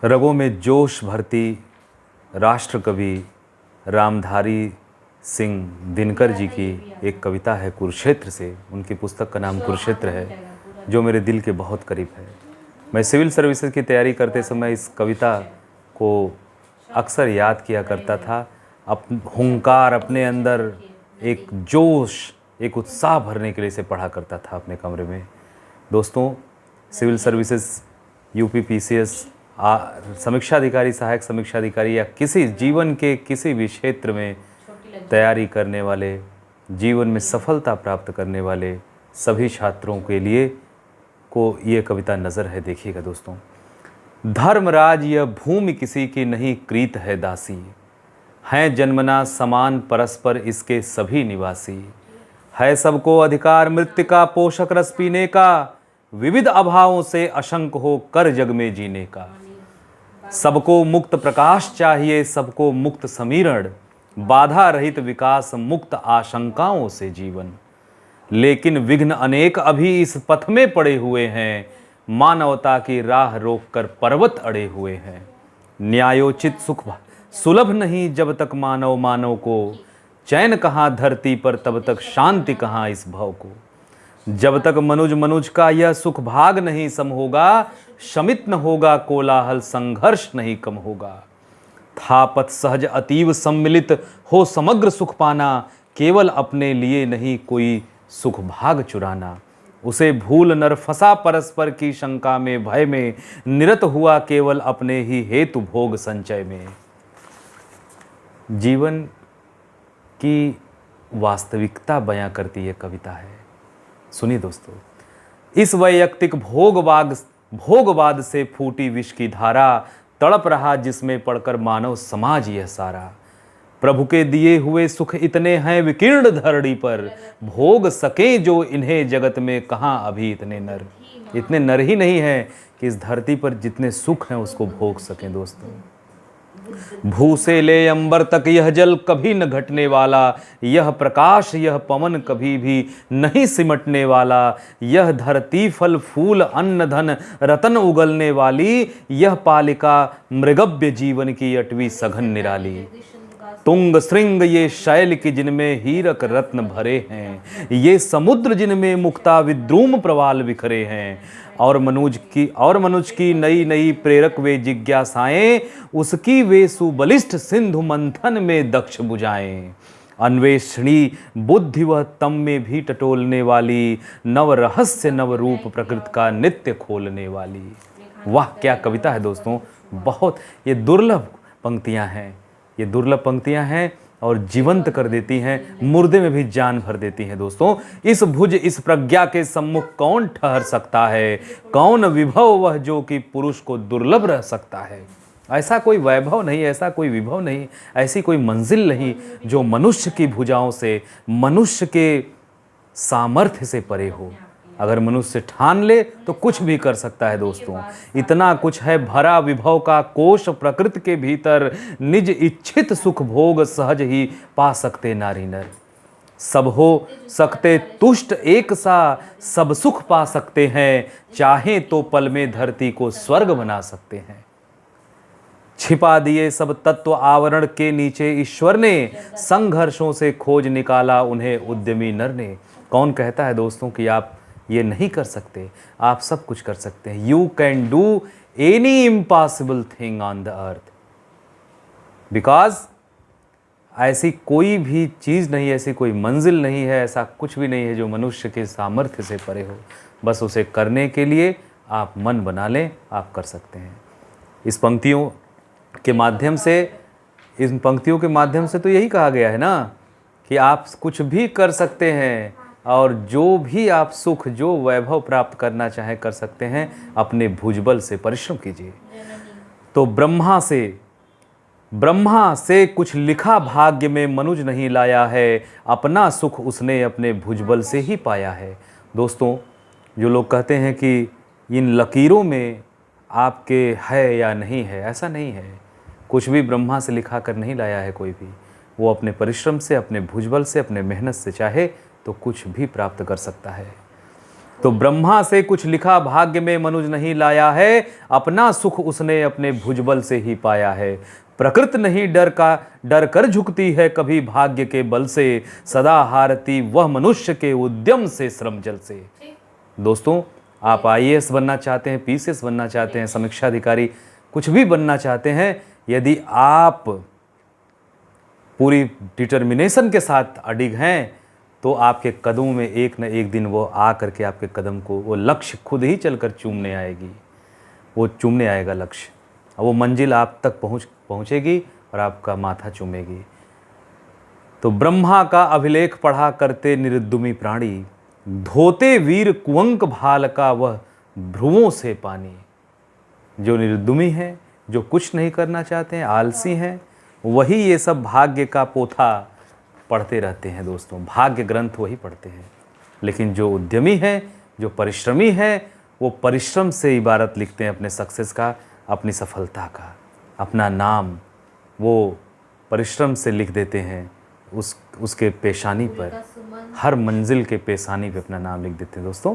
रगों में जोश भरती राष्ट्र कवि रामधारी सिंह दिनकर जी की एक कविता है कुरुक्षेत्र से। उनकी पुस्तक का नाम कुरुक्षेत्र है, जो मेरे दिल के बहुत करीब है। मैं सिविल सर्विसेज की तैयारी करते समय इस कविता को अक्सर याद किया करता था। हुंकार अपने अंदर एक जोश, एक उत्साह भरने के लिए इसे पढ़ा करता था अपने कमरे में। दोस्तों, सिविल सर्विसेज, यूपी पीसीएस, समीक्षा अधिकारी, सहायक समीक्षा अधिकारी या किसी जीवन के किसी भी क्षेत्र में तैयारी करने वाले, जीवन में सफलता प्राप्त करने वाले सभी छात्रों के लिए को ये कविता नज़र है। देखिएगा दोस्तों। धर्मराज यह भूमि किसी की नहीं कृत है दासी, हैं जन्मना समान परस्पर इसके सभी निवासी। है सबको अधिकार मृत्तिका पोषक रस पीने का, विविध अभावों से अशंक हो कर जग में जीने का। सबको मुक्त प्रकाश चाहिए, सबको मुक्त समीरण, बाधा रहित विकास, मुक्त आशंकाओं से जीवन। लेकिन विघ्न अनेक अभी इस पथ में पड़े हुए हैं, मानवता की राह रोककर पर्वत अड़े हुए हैं। न्यायोचित सुख सुलभ नहीं जब तक मानव मानव को, चैन कहाँ धरती पर तब तक शांति कहाँ इस भव को। जब तक मनुज मनुज का यह सुख भाग नहीं सम होगा, शमित न होगा कोलाहल, संघर्ष नहीं कम होगा। थापत सहज अतीव सम्मिलित हो समग्र सुख पाना, केवल अपने लिए नहीं कोई सुख भाग चुराना। उसे भूल नर फंसा परस्पर की शंका में, भय में निरत हुआ केवल अपने ही हेतु भोग संचय में। जीवन की वास्तविकता बयां करती यह कविता है। सुनिए दोस्तों। इस वैयक्तिक भोगवाद से फूटी विष की धारा, तड़प रहा जिसमें पड़कर मानव समाज यह सारा। प्रभु के दिए हुए सुख इतने हैं विकीर्ण धरणी पर, भोग सके जो इन्हें जगत में कहाँ अभी इतने नर। इतने नर ही नहीं हैं कि इस धरती पर जितने सुख हैं उसको भोग सकें। दोस्तों, भू से ले अंबर तक यह जल कभी न घटने वाला, यह प्रकाश यह पवन कभी भी नहीं सिमटने वाला। यह धरती फल फूल अन्न धन रतन उगलने वाली, यह पालिका मृगव्य जीवन की अटवी सघन निराली। तुंग श्रृंग ये शैल की जिनमें हीरक रत्न भरे हैं, ये समुद्र जिनमें मुक्ता विद्रुम प्रवाल बिखरे हैं। और मनुज की नई नई प्रेरक वे जिज्ञासाएं, उसकी वे सुबलिष्ठ सिंधु मंथन में दक्ष बुझाएं। अन्वेषणी बुद्धि वह तम में भी टटोलने वाली, नव रहस्य नव रूप प्रकृति का नित्य खोलने वाली। वाह क्या कविता है दोस्तों। बहुत ये दुर्लभ पंक्तियां हैं, ये दुर्लभ पंक्तियां हैं और जीवंत कर देती हैं, मुर्दे में भी जान भर देती हैं। दोस्तों, इस भुज इस प्रज्ञा के सम्मुख कौन ठहर सकता है, कौन विभव वह जो कि पुरुष को दुर्लभ रह सकता है। ऐसा कोई वैभव नहीं, ऐसा कोई विभव नहीं, ऐसी कोई मंजिल नहीं जो मनुष्य की भुजाओं से, मनुष्य के सामर्थ्य से परे हो। अगर मनुष्य ठान ले तो कुछ भी कर सकता है। दोस्तों, इतना कुछ है भरा विभव का कोश प्रकृति के भीतर, निज इच्छित सुख भोग सहज ही पा सकते नारी नर। सब हो सकते तुष्ट एक सा, सब सुख पा सकते हैं, चाहे तो पल में धरती को स्वर्ग बना सकते हैं। छिपा दिए सब तत्व आवरण के नीचे ईश्वर ने, संघर्षों से खोज निकाला उन्हें उद्यमी नर ने। कौन कहता है दोस्तों कि आप ये नहीं कर सकते? आप सब कुछ कर सकते हैं। You can do any impossible thing on the earth, because ऐसी कोई भी चीज़ नहीं, ऐसी कोई मंजिल नहीं है, ऐसा कुछ भी नहीं है जो मनुष्य के सामर्थ्य से परे हो। बस उसे करने के लिए आप मन बना लें, आप कर सकते हैं। इन पंक्तियों के माध्यम से तो यही कहा गया है ना कि आप कुछ भी कर सकते हैं और जो भी आप सुख, जो वैभव प्राप्त करना चाहे कर सकते हैं। अपने भुजबल से परिश्रम कीजिए। तो ब्रह्मा से कुछ लिखा भाग्य में मनुज नहीं लाया है, अपना सुख उसने अपने भुजबल से ही पाया है। दोस्तों, जो लोग कहते हैं कि इन लकीरों में आपके है या नहीं है, ऐसा नहीं है। कुछ भी ब्रह्मा से लिखा कर नहीं लाया है कोई भी। वो अपने परिश्रम से, अपने भुजबल से, अपने मेहनत से चाहे तो कुछ भी प्राप्त कर सकता है। तो ब्रह्मा से कुछ लिखा भाग्य में मनुज नहीं लाया है, अपना सुख उसने अपने भुजबल से ही पाया है। प्रकृति नहीं डर कर झुकती है कभी भाग्य के बल से, सदा हारती वह मनुष्य के उद्यम से श्रम जल से। दोस्तों, आप IAS बनना चाहते हैं, PCS बनना चाहते हैं, समीक्षा अधिकारी, कुछ भी बनना चाहते हैं, यदि आप पूरी डिटर्मिनेशन के साथ अडिग हैं तो आपके कदमों में एक न एक दिन वो आ करके आपके कदम को, वो लक्ष्य खुद ही चलकर चूमने आएगी, वो चूमने आएगा लक्ष्य, और वो मंजिल आप तक पहुँचेगी और आपका माथा चूमेगी। तो ब्रह्मा का अभिलेख पढ़ा करते निरुद्दुमी प्राणी, धोते वीर कुंवक भाल का वह भ्रुवों से पानी। जो निरुद्दुमी हैं, जो कुछ नहीं करना चाहते हैं, आलसी हैं, वही ये सब भाग्य का पोथा पढ़ते रहते हैं। दोस्तों, भाग्य ग्रंथ वही पढ़ते हैं। लेकिन जो उद्यमी है, जो परिश्रमी है, वो परिश्रम से इबारत लिखते हैं अपने सक्सेस का, अपनी सफलता का, अपना नाम वो परिश्रम से लिख देते हैं। उसके पेशानी पर, हर मंजिल के पेशानी पे अपना नाम लिख देते हैं। दोस्तों,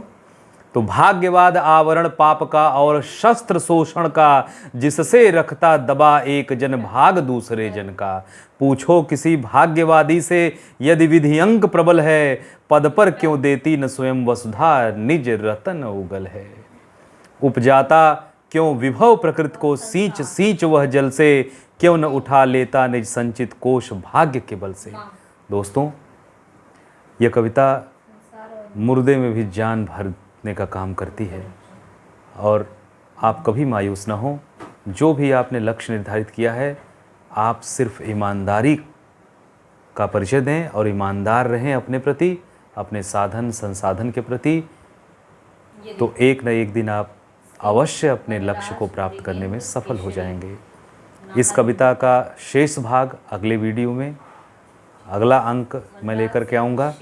तो भाग्यवाद आवरण पाप का और शस्त्र शोषण का, जिससे रखता दबा एक जन भाग दूसरे जन का। पूछो किसी भाग्यवादी से यदि विधि अंक प्रबल है, पद पर क्यों देती न स्वयं वसुधा निज रतन उगल है। उपजाता क्यों विभव प्रकृति को सींच सींच वह जल से, क्यों न उठा लेता निज संचित कोश भाग्य के बल से। दोस्तों, यह कविता मुर्दे में भी जान भरने का काम करती है। और आप कभी मायूस ना हो, जो भी आपने लक्ष्य निर्धारित किया है, आप सिर्फ ईमानदारी का परिचय दें और ईमानदार रहें अपने प्रति, अपने साधन संसाधन के प्रति, तो एक न एक दिन आप अवश्य अपने लक्ष्य को प्राप्त करने में सफल हो जाएंगे। इस कविता का शेष भाग अगले वीडियो में, अगला अंक मैं लेकर के आऊँगा।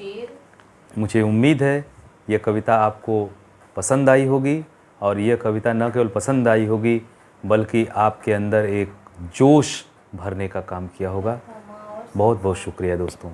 मुझे उम्मीद है यह कविता आपको पसंद आई होगी, और यह कविता न केवल पसंद आई होगी बल्कि आपके अंदर एक जोश भरने का काम किया होगा। बहुत बहुत शुक्रिया दोस्तों।